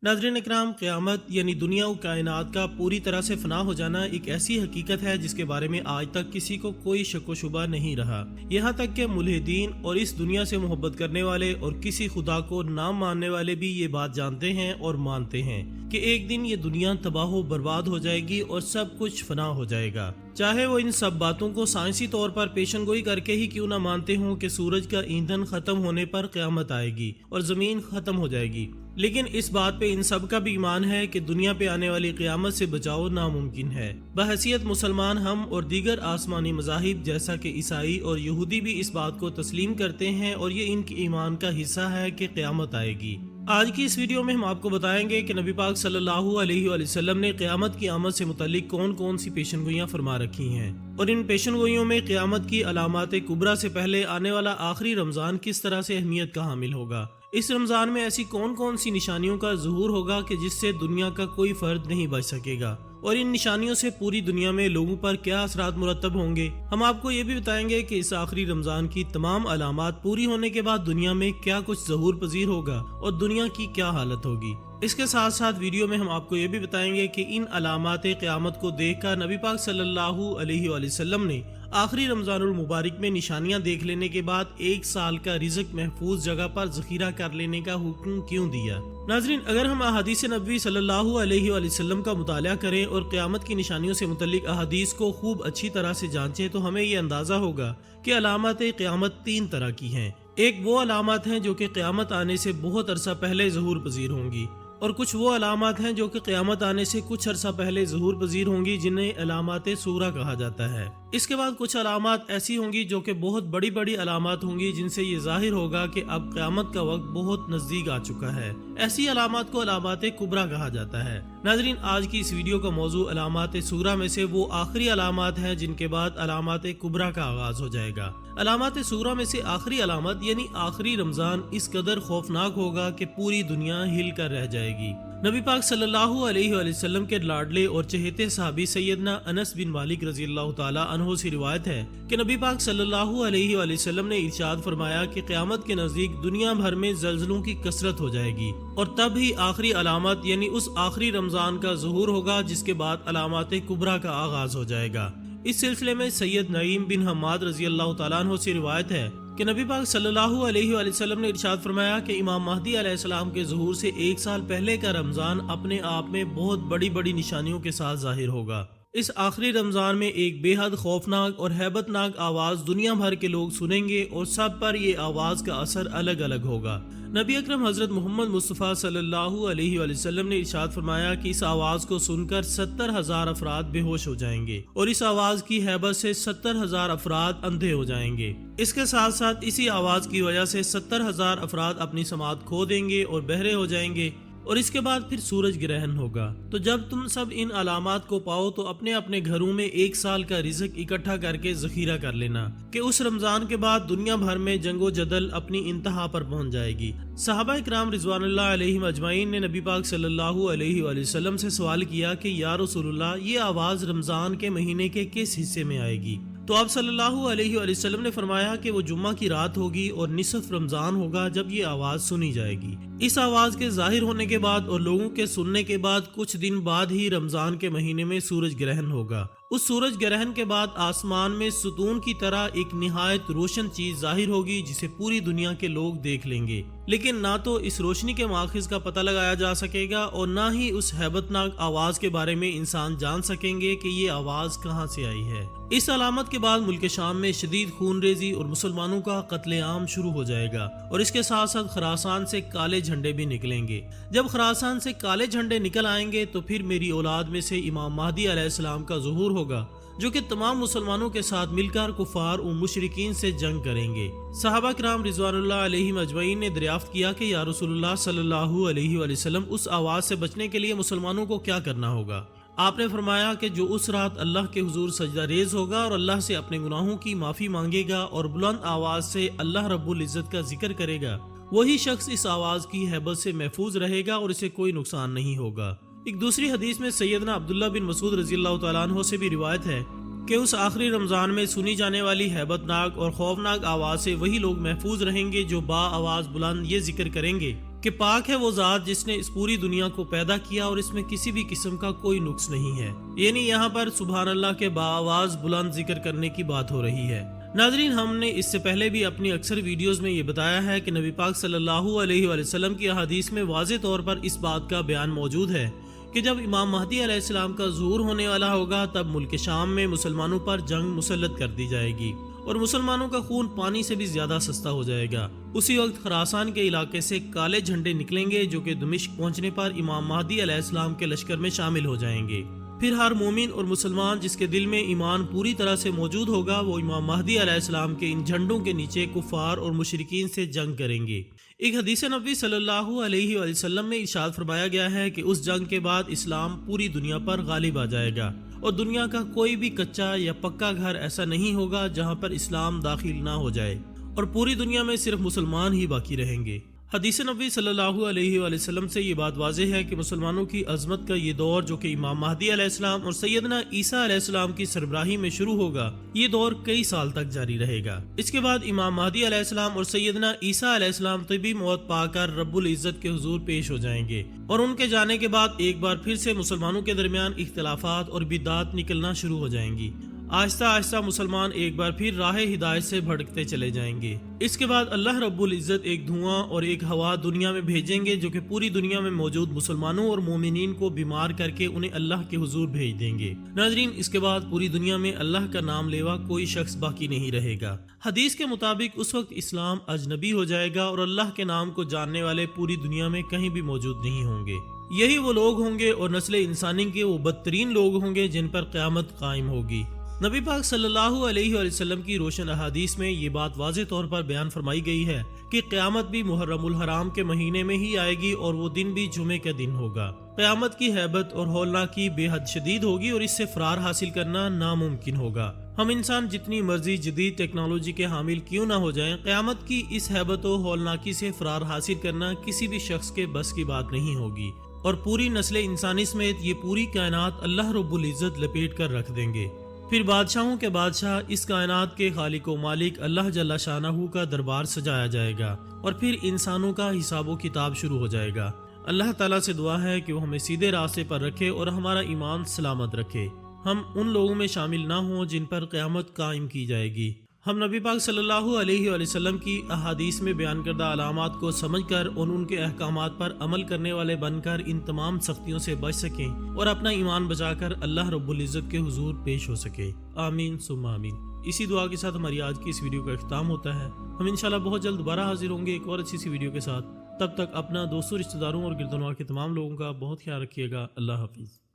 नाज़रीन इकराम, क़यामत यानी दुनिया और कायनात का पूरी तरह से फना हो जाना एक ऐसी हकीकत है जिसके बारे में आज तक किसी को कोई शक व शुबा नहीं रहा। यहाँ तक कि मुल्हिदीन और इस दुनिया से मोहब्बत करने वाले और किसी खुदा को ना मानने वाले भी ये बात जानते हैं और मानते हैं कि एक दिन ये दुनिया तबाह व बर्बाद हो जाएगी और सब कुछ फना हो जाएगा। चाहे वो इन सब बातों को साइंसी तौर पर पेशनगोई करके ही क्यों ना मानते हों कि सूरज का ईंधन खत्म होने पर क़यामत आएगी और ज़मीन खत्म हो जाएगी, लेकिन इस बात पे इन सब का भी ईमान है कि दुनिया पे आने वाली क़यामत से बचाव नामुमकिन है। बहैसियत मुसलमान हम और दीगर आसमानी मज़ाहिब जैसा कि ईसाई और यहूदी भी इस बात को तस्लीम करते हैं और ये इनके ईमान का हिस्सा है कि क़यामत आएगी। आज की इस वीडियो में हम आपको बताएंगे कि नबी पाक सल्लल्लाहु अलैहि वसल्लम ने क़यामत की आमद से मुतालिक कौन कौन सी पेशनगोइयाँ फरमा रखी हैं और इन पेशनगोइयों में क़यामत की अलामात कुबरा से पहले आने वाला आखिरी रमज़ान किस तरह से अहमियत का हामिल होगा। इस रमज़ान में ऐसी कौन कौन सी निशानियों का ज़हूर होगा कि जिससे दुनिया का कोई फर्द नहीं बच सकेगा और इन निशानियों से पूरी दुनिया में लोगों पर क्या असरात मुरतब होंगे। हम आपको ये भी बताएंगे कि इस आखिरी रमज़ान की तमाम अलामात पूरी होने के बाद दुनिया में क्या कुछ ज़हूर पजीर होगा और दुनिया की क्या हालत होगी। इसके साथ साथ वीडियो में हम आपको ये भी बताएंगे कि इन अलामात क़यामत को देखकर नबी पाक सल्लल्लाहु अलैहि वसल्लम ने आखिरी रमज़ानुल मुबारक में निशानियां देख लेने के बाद एक साल का रिज़्क महफूज जगह पर ज़ख़ीरा कर लेने का हुक्म क्यों दिया। नाज़रीन, अगर हम अहादीस नबी सल्लल्लाहु अलैहि वसल्लम का मुताला करें और क़यामत की निशानियों से मुतल्लिक अहादीस को खूब अच्छी तरह से जांचें तो हमें ये अंदाज़ा होगा कि अलामत क़यामत तीन तरह की हैं। एक वो अलामत हैं जो कि क़यामत आने से बहुत अरसा पहले ज़हूर पजीर होंगी और कुछ वो अलामत हैं जो कि क़यामत आने से कुछ अरसा पहले ज़हूर पजीर होंगी जिन्हें अलामत सूरा कहा जाता है। इसके बाद कुछ अलामत ऐसी होंगी जो कि बहुत बड़ी बड़ी अलामत होंगी जिनसे ये जाहिर होगा कि अब क़यामत का वक्त बहुत नज़दीक आ चुका है। ऐसी अलामत को अलामत कुबरा कहा जाता है। नाज़रीन, आज की इस वीडियो का मौजू अलामत सूरा में से वो आखिरी अलामत है जिनके बाद अलामत कुबरा का आगाज हो जाएगा। अलामत सूरा में से आखिरी अलामत यानी आखिरी रमज़ान इस कदर खौफनाक होगा कि पूरी दुनिया हिल कर रह जाएगी। नबी पाक सल्लल्लाहु अलैहि वसल्लम के लाडले और चहेते सहाबी सैयदना अनस बिन मालिक रज़ियल्लाहु ताला अन्हु से रिवायत है कि नबी पाक सल्लल्लाहु अलैहि वसल्लम ने इरशाद फरमाया कि क़यामत के नज़दीक दुनिया भर में ज़ल्ज़लों की कसरत हो जाएगी और तब ही आखिरी अलामत यानी उस आखिरी रमज़ान का ज़हूर होगा जिसके बाद अलामत कुबरा का आगाज हो जाएगा। इस सिलसिले में सैयद नईम बिन हम्माद रज़ियल्लाहु ताला अन्हु से रिवायत है कि नबी पाक सल्लल्लाहु अलैहि वसल्लम ने इरशाद फरमाया कि इमाम महदी अलैहिस्सलाम के ज़हूर से एक साल पहले का रमज़ान अपने आप में बहुत बड़ी बड़ी निशानियों के साथ जाहिर होगा। इस आखिरी रमज़ान में एक बेहद खौफनाक और हैबतनाक आवाज़ दुनिया भर के लोग सुनेंगे और सब पर ये आवाज़ का असर अलग अलग होगा। नबी अकरम हज़रत मोहम्मद मुस्तफ़ा सल्लल्लाहु अलैहि वसल्लम ने इरशाद फरमाया कि इस आवाज़ को सुनकर 70,000 अफराद बेहोश हो जाएंगे और इस आवाज़ की हैबत से 70,000 अफराद अंधे हो जाएंगे। इसके साथ साथ इसी आवाज़ की वजह से 70,000 अफराद अपनी समात खो देंगे और बहरे हो जाएंगे और इसके बाद फिर सूरज ग्रहण होगा। तो जब तुम सब इन अलामात को पाओ तो अपने अपने घरों में एक साल का रिज़्क इकट्ठा करके ज़ख़ीरा कर लेना कि उस रमज़ान के बाद दुनिया भर में जंगो जदल अपनी इंतहा पर पहुंच जाएगी। सहाबा इकराम रिज़वानुल्लाह अलैहिम अजमाइन ने नबी पाक सल्लल्लाहु अलैहि वसल्लम से सवाल किया कि या रसूलुल्लाह, ये आवाज़ रमज़ान के महीने के किस हिस्से में आएगी? तो आप सल्लल्लाहु अलैहि वसल्लम ने फरमाया कि वो जुम्मा की रात होगी और निसफ रमज़ान होगा जब ये आवाज़ सुनी जाएगी। इस आवाज़ के जाहिर होने के बाद और लोगों के सुनने के बाद कुछ दिन बाद ही रमज़ान के महीने में सूरज ग्रहण होगा। उस सूरज ग्रहण के बाद आसमान में सुतून की तरह एक निहायत रोशन चीज जाहिर होगी जिसे पूरी दुनिया के लोग देख लेंगे, लेकिन ना तो इस रोशनी के माखिज का पता लगाया जा सकेगा और ना ही उस हैबतनाक आवाज के बारे में इंसान जान सकेंगे कि ये आवाज कहाँ से आई है। इस अलामत के बाद मुल्क शाम में शदीद खूनरेजी और मुसलमानों का कत्लेआम शुरू हो जाएगा और इसके साथ साथ खरासान से काले झंडे भी निकलेंगे। जब खरासान से काले झंडे निकल आएंगे तो फिर मेरी औलाद में से इमाम महदी अलैहिस्सलाम का ज़हूर होगा जो कि तमाम मुसलमानों के साथ मिलकर कुफार और मुशरिकीन से जंग करेंगे। सहाबा किराम रिज़वानुल्लाह अलैहिम अजमईन ने दरियाफ्त किया कि या रसूलुल्लाह सल्लल्लाहु अलैहि वसल्लम, उस आवाज़ से बचने के लिए मुसलमानों को क्या करना होगा? आपने फरमाया कि जो उस रात अल्लाह के हुजूर सजदा रेज होगा और अल्लाह से अपने गुनाहों की माफ़ी मांगेगा और बुलंद आवाज़ से अल्लाह रब्बुल इज़्ज़त का जिक्र करेगा, वही शख्स इस आवाज़ की हैबत से महफूज रहेगा और इसे कोई नुकसान नहीं होगा। एक दूसरी हदीस में सैयदना अब्दुल्ला बिन मसूद रज़ियल्लाहु ताला अन्हु से भी रिवायत है कि उस आखिरी रमज़ान में सुनी जाने वाली हैबतनाक और खौफनाक आवाज़ से वही लोग महफूज रहेंगे जो बा आवाज़ बुलंद ये जिक्र करेंगे کہ پاک ہے وہ ذات جس نے اس پوری دنیا کو پیدا کیا اور اس میں کسی بھی قسم کا کوئی نقص نہیں ہے۔ یعنی یہاں پر سبحان اللہ کے باآواز بلند ذکر کرنے کی بات ہو رہی ہے۔ ناظرین، ہم نے اس سے پہلے بھی اپنی اکثر ویڈیوز میں یہ بتایا ہے کہ نبی پاک صلی اللہ علیہ وآلہ وسلم کی احادیث میں واضح طور پر اس بات کا بیان موجود ہے کہ جب امام مہدی علیہ السلام کا ظہور ہونے والا ہوگا تب ملک شام میں مسلمانوں پر جنگ مسلط کر دی جائے گی اور مسلمانوں کا خون پانی سے بھی زیادہ سستا ہو جائے گا۔ اسی وقت خراسان کے علاقے سے کالے جھنڈے نکلیں گے جو کہ دمشق پہنچنے پر امام مہدی علیہ السلام کے لشکر میں شامل ہو جائیں گے۔ پھر ہر مومن اور مسلمان جس کے دل میں ایمان پوری طرح سے موجود ہوگا وہ امام مہدی علیہ السلام کے ان جھنڈوں کے نیچے کفار اور مشرکین سے جنگ کریں گے۔ ایک حدیث نبوی صلی اللہ علیہ وآلہ وسلم میں ارشاد فرمایا گیا ہے کہ اس جنگ کے بعد اسلام پوری دنیا پر غالب آ جائے گا اور دنیا کا کوئی بھی کچا یا پکا گھر ایسا نہیں ہوگا جہاں پر اسلام داخل نہ ہو جائے اور پوری دنیا میں صرف مسلمان ہی باقی رہیں گے۔ حدیث نبوی صلی اللہ علیہ وآلہ وسلم سے یہ بات واضح ہے کہ مسلمانوں کی عظمت کا یہ دور جو کہ امام مہدی علیہ السلام اور سیدنا عیسیٰ علیہ السلام کی سربراہی میں شروع ہوگا، یہ دور کئی سال تک جاری رہے گا۔ اس کے بعد امام مہدی علیہ السلام اور سیدنا عیسیٰ علیہ السلام طبی موت پا کر رب العزت کے حضور پیش ہو جائیں گے اور ان کے جانے کے بعد ایک بار پھر سے مسلمانوں کے درمیان اختلافات اور بدعات نکلنا شروع ہو جائیں گی۔ آہستہ آہستہ مسلمان ایک بار پھر راہ ہدایت سے بھٹکتے چلے جائیں گے۔ اس کے بعد اللہ رب العزت ایک دھواں اور ایک ہوا دنیا میں بھیجیں گے جو کہ پوری دنیا میں موجود مسلمانوں اور مومنین کو بیمار کر کے انہیں اللہ کے حضور بھیج دیں گے۔ ناظرین، اس کے بعد پوری دنیا میں اللہ کا نام لیوا کوئی شخص باقی نہیں رہے گا۔ حدیث کے مطابق اس وقت اسلام اجنبی ہو جائے گا اور اللہ کے نام کو جاننے والے پوری دنیا میں کہیں بھی موجود نہیں ہوں گے۔ یہی وہ لوگ ہوں گے اور نسل انسانی کے وہ بدترین لوگ ہوں گے جن پر قیامت قائم ہوگی۔ نبی پاک صلی اللہ علیہ وآلہ وسلم کی روشن احادیث میں یہ بات واضح طور پر بیان فرمائی گئی ہے کہ قیامت بھی محرم الحرام کے مہینے میں ہی آئے گی اور وہ دن بھی جمعے کا دن ہوگا۔ قیامت کی ہیبت اور ہولناکی بے حد شدید ہوگی اور اس سے فرار حاصل کرنا ناممکن ہوگا۔ ہم انسان جتنی مرضی جدید ٹیکنالوجی کے حامل کیوں نہ ہو جائیں، قیامت کی اس ہیبت و ہولناکی سے فرار حاصل کرنا کسی بھی شخص کے بس کی بات نہیں ہوگی اور پوری نسل انسانی سمیت یہ پوری کائنات اللہ رب العزت لپیٹ کر رکھ دیں گے۔ پھر بادشاہوں کے بادشاہ اس کائنات کے خالق و مالک اللہ جل شانہ کا دربار سجایا جائے گا اور پھر انسانوں کا حساب و کتاب شروع ہو جائے گا۔ اللہ تعالیٰ سے دعا ہے کہ وہ ہمیں سیدھے راستے پر رکھے اور ہمارا ایمان سلامت رکھے، ہم ان لوگوں میں شامل نہ ہوں جن پر قیامت قائم کی جائے گی۔ ہم نبی پاک صلی اللہ علیہ وآلہ وسلم کی احادیث میں بیان کردہ علامات کو سمجھ کر اور ان کے احکامات پر عمل کرنے والے بن کر ان تمام سختیوں سے بچ سکیں اور اپنا ایمان بچا کر اللہ رب العزت کے حضور پیش ہو سکے۔ آمین ثم آمین۔ اسی دعا کے ساتھ ہماری آج کی اس ویڈیو کا اختتام ہوتا ہے۔ ہم انشاءاللہ بہت جلد دوبارہ حاضر ہوں گے ایک اور اچھی سی ویڈیو کے ساتھ۔ تب تک اپنا دوستوں، رشتہ داروں اور گردنوار کے تمام لوگوں کا بہت خیال رکھیے گا۔ اللہ حافظ۔